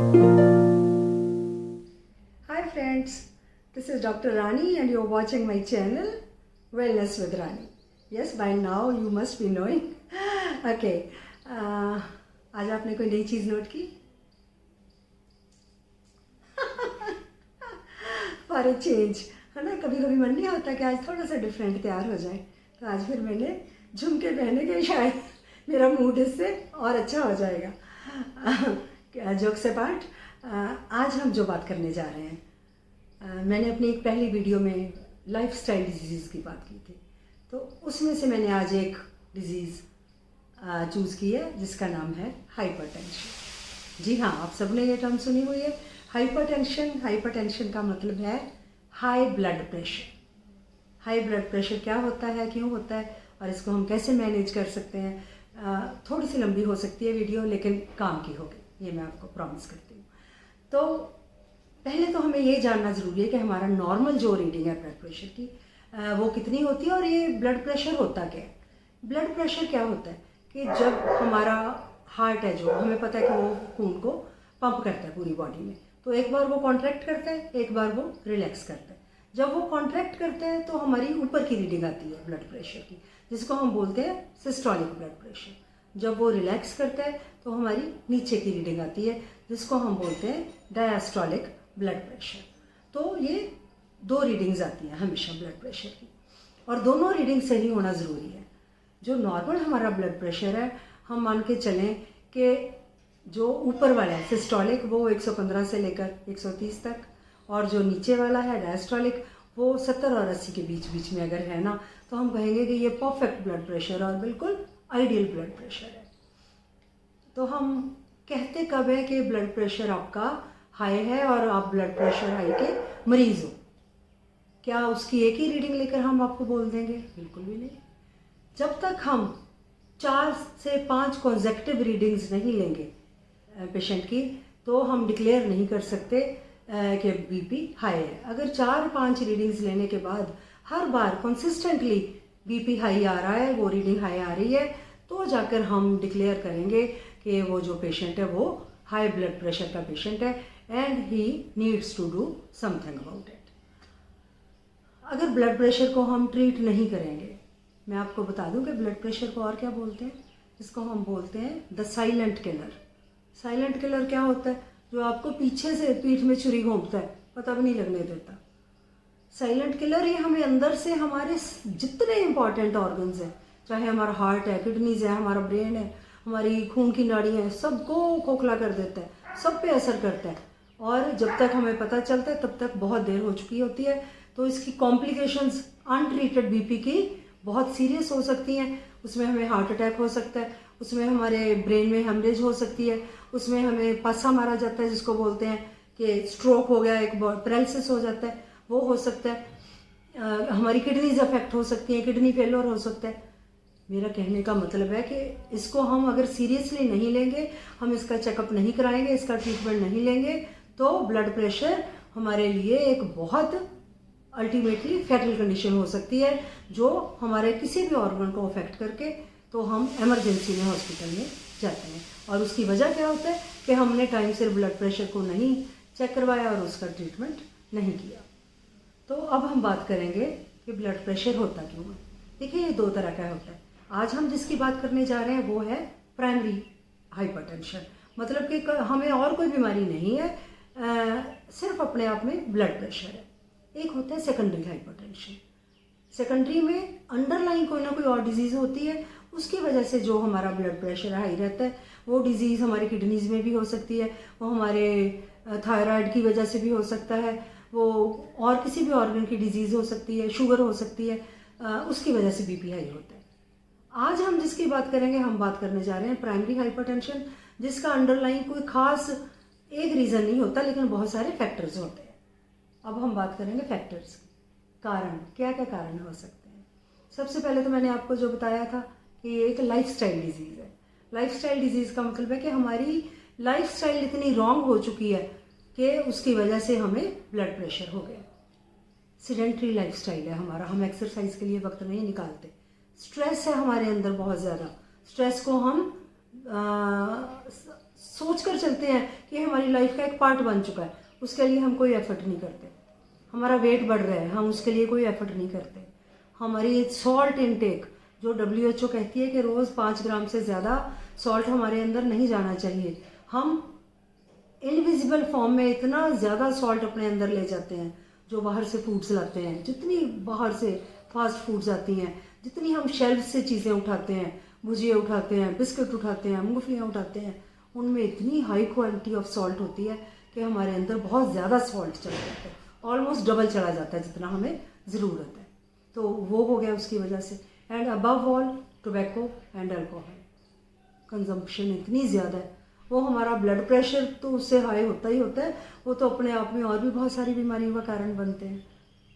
Hi friends, this is Dr. Rani and you're watching my channel Wellness with Rani. Yes, by now you must be knowing. Okay, आज आपने कोई नई चीज़ note की? For a change, है ना? कभी कभी मन नहीं होता कि आज थोड़ा सा डिफरेंट तैयार हो जाए, तो आज फिर मैंने झुमके पहने के शायद मेरा मूड इससे और अच्छा हो जाएगा। जोक्स अपार्ट, आज हम जो बात करने जा रहे हैं, मैंने अपनी एक पहली वीडियो में लाइफस्टाइल डिजीज़ की बात की थी, तो उसमें से मैंने आज एक डिजीज़ चूज़ की है जिसका नाम है हाइपरटेंशन। जी हाँ, आप सबने ये टर्म सुनी हुई है, हाइपरटेंशन। हाइपरटेंशन का मतलब है high blood pressure. High blood pressure क्या होता है, क्यों होता है और इसको हम कैसे मैनेज कर सकते हैं। थोड़ी सी लंबी हो सकती है वीडियो, लेकिन काम की होगी, ये मैं आपको प्रॉमिस करती हूँ। तो पहले तो हमें ये जानना ज़रूरी है कि हमारा नॉर्मल जो रीडिंग है ब्लड प्रेशर की, वो कितनी होती है और ये ब्लड प्रेशर होता क्या है। ब्लड प्रेशर क्या होता है कि जब हमारा हार्ट है, जो हमें पता है कि वो खून को पंप करता है पूरी बॉडी में, तो एक बार वो कॉन्ट्रैक्ट करता है, एक बार वो रिलैक्स करता है। जब वो कॉन्ट्रैक्ट करता है तो हमारी ऊपर की रीडिंग आती है ब्लड प्रेशर की, जिसको हम बोलते हैं सिस्टोलिक ब्लड प्रेशर। जब वो रिलैक्स करता है तो हमारी नीचे की रीडिंग आती है, जिसको हम बोलते हैं डायस्टोलिक ब्लड प्रेशर। तो ये दो रीडिंग्स आती हैं हमेशा ब्लड प्रेशर की, और दोनों रीडिंग सही होना ज़रूरी है। जो नॉर्मल हमारा ब्लड प्रेशर है, हम मान के चलें कि जो ऊपर वाला है सिस्टोलिक, वो 115 से लेकर 130 तक, और जो नीचे वाला है डायस्टोलिक, वो 70 और 80 के बीच बीच में अगर है ना, तो हम कहेंगे कि ये परफेक्ट ब्लड प्रेशर और बिल्कुल आइडियल ब्लड प्रेशर है। तो हम कहते कब है कि ब्लड प्रेशर आपका हाई है और आप ब्लड प्रेशर हाई के मरीज हो? क्या उसकी एक ही रीडिंग लेकर हम आपको बोल देंगे? बिल्कुल भी नहीं। जब तक हम 4 से 5 कॉन्सेक्टिव रीडिंग्स नहीं लेंगे पेशेंट की, तो हम डिक्लेयर नहीं कर सकते कि बीपी हाई है। अगर 4-5 रीडिंग्स लेने के बाद हर बार कंसिस्टेंटली बीपी हाई आ रहा है, वो रीडिंग हाई आ रही है, तो जाकर हम डिक्लेयर करेंगे कि वो जो पेशेंट है वो हाई ब्लड प्रेशर का पेशेंट है and he needs to do something about it. अगर ब्लड प्रेशर को हम ट्रीट नहीं करेंगे, मैं आपको बता दूं कि ब्लड प्रेशर को और क्या बोलते हैं, इसको हम बोलते हैं the silent killer. Silent killer क्या होता है? जो आपको पीछे से पीठ में छुरी घोंपता है, पता भी नहीं लगने देता। साइलेंट किलर ये हमें अंदर से हमारे जितने इंपॉर्टेंट ऑर्गन्स हैं, चाहे हमारा हार्ट है, किडनीज है, हमारा ब्रेन है, हमारी खून की नाड़ी है, सबको खोखला कर देता है, सब पे असर करता है। और जब तक हमें पता चलता है तब तक बहुत देर हो चुकी होती है। तो इसकी कॉम्प्लिकेशंस अनट्रीटेड बीपी की बहुत सीरियस हो सकती हैं। उसमें हमें हार्ट अटैक हो सकता है, उसमें हमारे ब्रेन में हेमरेज हो सकती है, उसमें हमें पासा मारा जाता है, जिसको बोलते हैं कि स्ट्रोक हो गया, एक पैरालिसिस हो जाता है, वो हो सकता है। हमारी किडनीज अफेक्ट हो सकती हैं, किडनी फेलियर हो सकता है। मेरा कहने का मतलब है कि इसको हम अगर सीरियसली नहीं लेंगे, हम इसका चेकअप नहीं कराएंगे, इसका ट्रीटमेंट नहीं लेंगे, तो ब्लड प्रेशर हमारे लिए एक बहुत अल्टीमेटली फैटल कंडीशन हो सकती है, जो हमारे किसी भी ऑर्गन को अफेक्ट करके तो हम इमरजेंसी में हॉस्पिटल में जाते हैं। और उसकी वजह क्या होता है कि हमने टाइम से ब्लड प्रेशर को नहीं चेक करवाया और उसका ट्रीटमेंट नहीं किया। तो अब हम बात करेंगे कि ब्लड प्रेशर होता क्यों है। देखिए, ये दो तरह का होता है। आज हम जिसकी बात करने जा रहे हैं वो है प्राइमरी हाइपरटेंशन, मतलब कि हमें और कोई बीमारी नहीं है, सिर्फ अपने आप में ब्लड प्रेशर है। एक होता है सेकेंडरी हाइपरटेंशन। सेकेंडरी में अंडरलाइन कोई ना कोई और डिजीज़ होती है, उसकी वजह से जो हमारा ब्लड प्रेशर हाई रहता है, वो डिजीज़ हमारी किडनीज में भी हो सकती है, वो हमारे थायराइड की वजह से भी हो सकता है, वो और किसी भी ऑर्गन की डिजीज़ हो सकती है, शुगर हो सकती है, उसकी वजह से बीपी हाई होता है। आज हम जिसकी बात करेंगे, हम बात करने जा रहे हैं प्राइमरी हाइपरटेंशन, जिसका अंडरलाइन कोई खास एक रीज़न नहीं होता, लेकिन बहुत सारे फैक्टर्स होते हैं। अब हम बात करेंगे फैक्टर्स, कारण, क्या क्या कारण हो सकते हैं। सबसे पहले तो मैंने आपको जो बताया था कि ये एक लाइफस्टाइल डिजीज़ है। लाइफस्टाइल डिजीज़ का मतलब है कि हमारी लाइफस्टाइल इतनी रॉन्ग हो चुकी है कि उसकी वजह से हमें ब्लड प्रेशर हो गया। सीडेंटरी लाइफस्टाइल है हमारा, हम एक्सरसाइज के लिए वक्त नहीं निकालते। स्ट्रेस है हमारे अंदर बहुत ज़्यादा, स्ट्रेस को हम सोच कर चलते हैं कि हमारी लाइफ का एक पार्ट बन चुका है, उसके लिए हम कोई एफर्ट नहीं करते। हमारा वेट बढ़ रहा है, हम उसके लिए कोई एफर्ट नहीं करते। हमारी सॉल्ट इनटेक, जो WHO कहती है कि रोज़ 5 ग्राम से ज़्यादा सॉल्ट हमारे अंदर नहीं जाना चाहिए, हम इनविजिबल फॉर्म में इतना ज़्यादा सॉल्ट अपने अंदर ले जाते हैं। जो बाहर से फूड्स लाते हैं, जितनी बाहर से फास्ट फूड्स आती हैं, जितनी हम शेल्फ से चीज़ें उठाते हैं, भुजिया उठाते हैं, बिस्किट उठाते हैं, मूंगफलियाँ उठाते हैं, उनमें इतनी हाई क्वालिटी ऑफ सॉल्ट होती है कि हमारे अंदर बहुत ज़्यादा सॉल्ट चला जाता है, ऑलमोस्ट डबल चला जाता है जितना हमें ज़रूरत है। तो वो हो गया उसकी वजह से। And above all tobacco and alcohol consumption इतनी ज़्यादा है, वो हमारा ब्लड प्रेशर तो उससे हाई होता ही होता है, वो तो अपने आप में और भी बहुत सारी बीमारियों का कारण बनते हैं।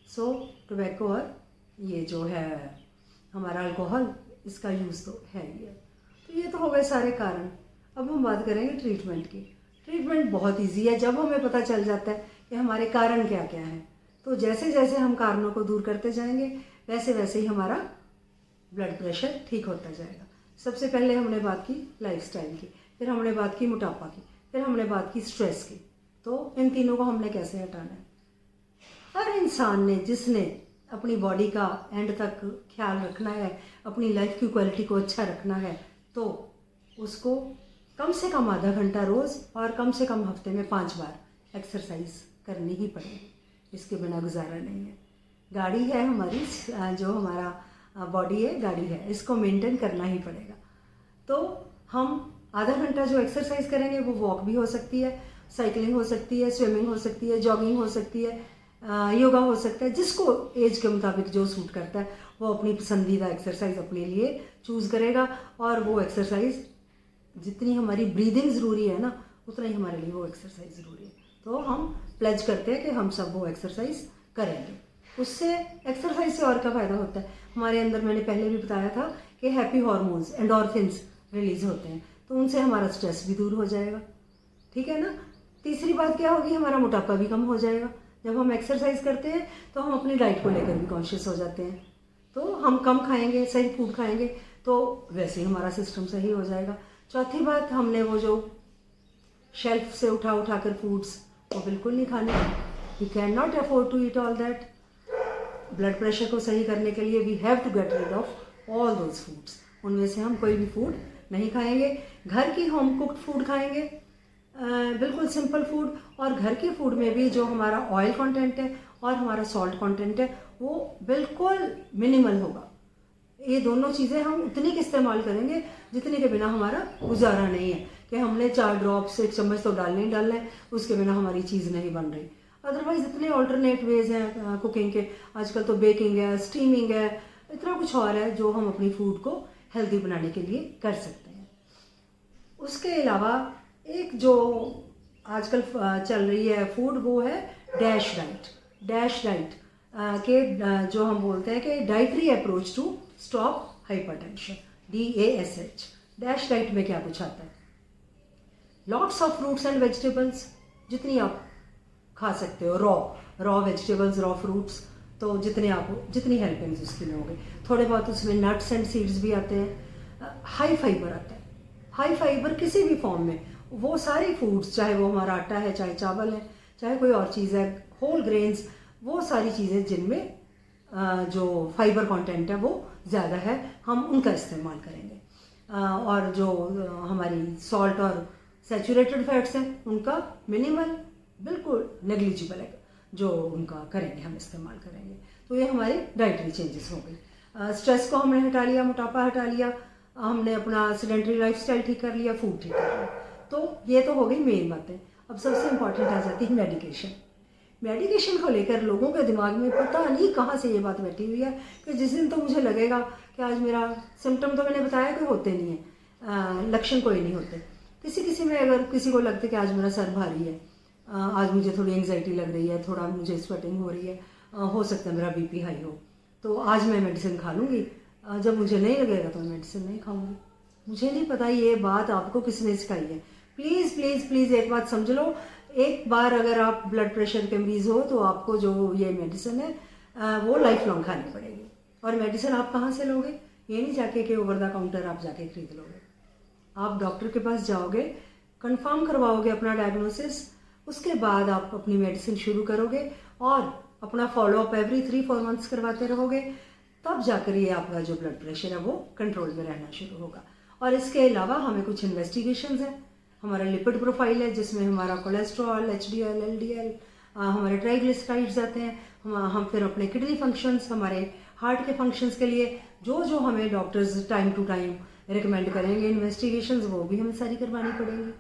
सो टोबैको और ये जो है हमारा अल्कोहल, इसका यूज़ तो है ही है। तो ये तो हो गए सारे कारण। अब हम बात करेंगे ट्रीटमेंट की। ट्रीटमेंट बहुत ईजी है जब हमें पता चल जाता है कि हमारे कारण क्या क्या हैं। तो जैसे जैसे हम कारणों को दूर करते जाएंगे वैसे वैसे ही हमारा ब्लड प्रेशर ठीक होता जाएगा। सबसे पहले हमने बात की लाइफस्टाइल की, फिर हमने बात की मोटापा की, फिर हमने बात की स्ट्रेस की। तो इन तीनों को हमने कैसे हटाना है। हर इंसान ने, जिसने अपनी बॉडी का एंड तक ख्याल रखना है, अपनी लाइफ की क्वालिटी को अच्छा रखना है, तो उसको कम से कम आधा घंटा रोज़ और कम से कम हफ्ते में 5 बार एक्सरसाइज करनी ही पड़ेगी। इसके बिना गुजारा नहीं है। गाड़ी है हमारी, जो हमारा बॉडी है गाड़ी है, इसको मेंटेन करना ही पड़ेगा। तो हम आधा घंटा जो एक्सरसाइज करेंगे वो वॉक भी हो सकती है, साइकिलिंग हो सकती है, स्विमिंग हो सकती है, जॉगिंग हो सकती है, योगा हो सकता है। जिसको एज के मुताबिक जो सूट करता है वो अपनी पसंदीदा एक्सरसाइज अपने लिए चूज़ करेगा। और वो एक्सरसाइज जितनी हमारी ब्रीदिंग ज़रूरी है ना, उतना ही हमारे लिए वो एक्सरसाइज ज़रूरी है। तो हम प्लेज करते हैं कि हम सब वो एक्सरसाइज करेंगे। उससे एक्सरसाइज से और क्या फ़ायदा होता है, हमारे अंदर मैंने पहले भी बताया था कि हैप्पी हार्मोन्स, एंडोर्फिन्स रिलीज होते हैं, तो उनसे हमारा स्ट्रेस भी दूर हो जाएगा। ठीक है ना। तीसरी बात क्या होगी, हमारा मोटापा भी कम हो जाएगा। जब हम एक्सरसाइज करते हैं तो हम अपनी डाइट को लेकर भी कॉन्शियस हो जाते हैं। तो हम कम खाएंगे, सही फूड खाएंगे, तो वैसे ही हमारा सिस्टम सही हो जाएगा। चौथी बात, हमने वो जो शेल्फ से उठा उठा कर फूड्स वो बिल्कुल नहीं खाने। We can not afford to eat all that. Blood pressure को सही करने के लिए we have to get rid of all those foods. उनमें से हम कोई भी फूड नहीं खाएंगे। घर की होम कुक्ड फूड खाएंगे, बिल्कुल सिंपल फूड। और घर के फूड में भी जो हमारा ऑयल कंटेंट है और हमारा सॉल्ट कंटेंट है वो बिल्कुल मिनिमल होगा। ये दोनों चीज़ें हम उतनी की इस्तेमाल करेंगे जितने के बिना हमारा गुजारा नहीं है, कि हमने 4 ड्रॉप्स 1 चम्मच तो डालने ही डालना है, उसके बिना हमारी चीज़ नहीं बन रही। अदरवाइज इतने ऑल्टरनेट वेज हैं कुकिंग के, आजकल तो बेकिंग है, स्टीमिंग है, इतना कुछ और है जो हम अपनी फूड को हेल्दी बनाने के लिए कर सकते हैं। उसके अलावा एक जो आजकल चल रही है फूड, वो है डैश डाइट। डैश डाइट के जो हम बोलते हैं कि dietary approach to stop hypertension, DASH। DASH diet में क्या कुछ आता है, lots of fruits and vegetables, जितनी आप खा सकते हो, रॉ वेजिटेबल्स, रॉ फ्रूट्स, तो जितनी हेल्पिंग्स उसकी में हो गई। थोड़े बहुत उसमें नट्स एंड सीड्स भी आते हैं। हाई फाइबर आता है। हाई फाइबर किसी भी फॉर्म में, वो सारी फूड्स, चाहे वो हमारा आटा है, चाहे चावल है, चाहे कोई और चीज़ है, होल ग्रेन्स, वो सारी चीज़ें जिनमें जो फाइबर कंटेंट है वो ज़्यादा है, हम उनका इस्तेमाल करेंगे। और जो हमारी सॉल्ट और सैचुरेटेड फैट्स हैं उनका मिनिमल, बिल्कुल नेग्लिजिबल है, जो उनका करेंगे, हम इस्तेमाल करेंगे। तो ये हमारे डाइटरी चेंजेस हो गई। स्ट्रेस को हमने हटा लिया, मोटापा हटा लिया, हमने अपना सेडेंटरी लाइफस्टाइल ठीक कर लिया, फूड ठीक कर लिया। तो ये तो हो गई मेन बातें। अब सबसे इम्पॉर्टेंट आ जाती है मेडिकेशन। मेडिकेशन को लेकर लोगों के दिमाग में पता नहीं कहाँ से ये बात बैठी हुई है कि जिस दिन तो मुझे लगेगा कि आज मेरा सिम्टम, तो मैंने बताया कि होते नहीं है, लक्षण कोई नहीं होते। किसी में अगर किसी को लगता है कि आज मेरा सर भारी है, आज मुझे थोड़ी एंग्जाइटी लग रही है, थोड़ा मुझे स्वेटिंग हो रही है, हो सकता है मेरा BP हाई हो, तो आज मैं मेडिसिन खा लूँगी, जब मुझे नहीं लगेगा तो मैं मेडिसिन नहीं खाऊंगी। मुझे नहीं पता ये बात आपको किसने सिखाई है। प्लीज़ प्लीज़ प्लीज़ एक बात समझ लो, एक बार अगर आप ब्लड प्रेशर के मरीज हो तो आपको जो ये मेडिसिन है वो लाइफ लॉन्ग खानी पड़ेगी। और मेडिसिन आप कहाँ से लोगे, ये नहीं जाके कि ओवर द काउंटर आप जाके खरीद लोगे। आप डॉक्टर के पास जाओगे, कंफर्म करवाओगे अपना डायग्नोसिस, उसके बाद आप अपनी मेडिसिन शुरू करोगे और अपना फॉलोअप एवरी 3-4 मंथ्स करवाते रहोगे, तब जाकर ये आपका जो ब्लड प्रेशर है वो कंट्रोल में रहना शुरू होगा। और इसके अलावा हमें कुछ इन्वेस्टिगेशंस हैं, हमारा लिपिड प्रोफाइल है जिसमें हमारा कोलेस्ट्रॉल, HDL, LDL, हमारे ट्राइग्लिसराइड्स आते हैं, हम फिर अपने किडनी फंक्शंस, हमारे हार्ट के फंक्शंस के लिए जो जो हमें doctors time to time recommend करेंगे इन्वेस्टिगेशंस, वो भी हमें सारी करवानी पड़ेंगी,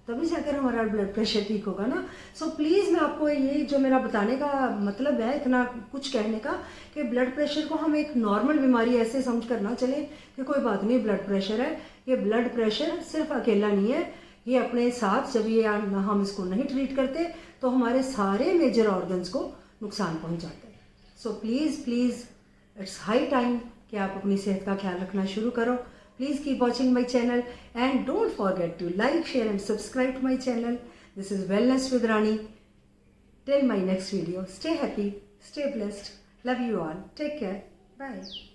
तभी जाकर हमारा ब्लड प्रेशर ठीक होगा ना। सो प्लीज़ मैं आपको ये जो मेरा बताने का मतलब है, इतना कुछ कहने का, कि ब्लड प्रेशर को हम एक नॉर्मल बीमारी ऐसे समझ कर ना चले कि कोई बात नहीं ब्लड प्रेशर है। ये ब्लड प्रेशर सिर्फ अकेला नहीं है, ये अपने साथ जब ये हम इसको नहीं ट्रीट करते तो हमारे सारे मेजर ऑर्गन्स को नुकसान पहुंचाते हैं। So please please it's high time कि आप अपनी सेहत का ख्याल रखना शुरू करो। Please keep watching my channel and don't forget to like, share and subscribe to my channel. This is Wellness with Rani. Till my next video. Stay happy, stay blessed. Love you all. Take care. Bye.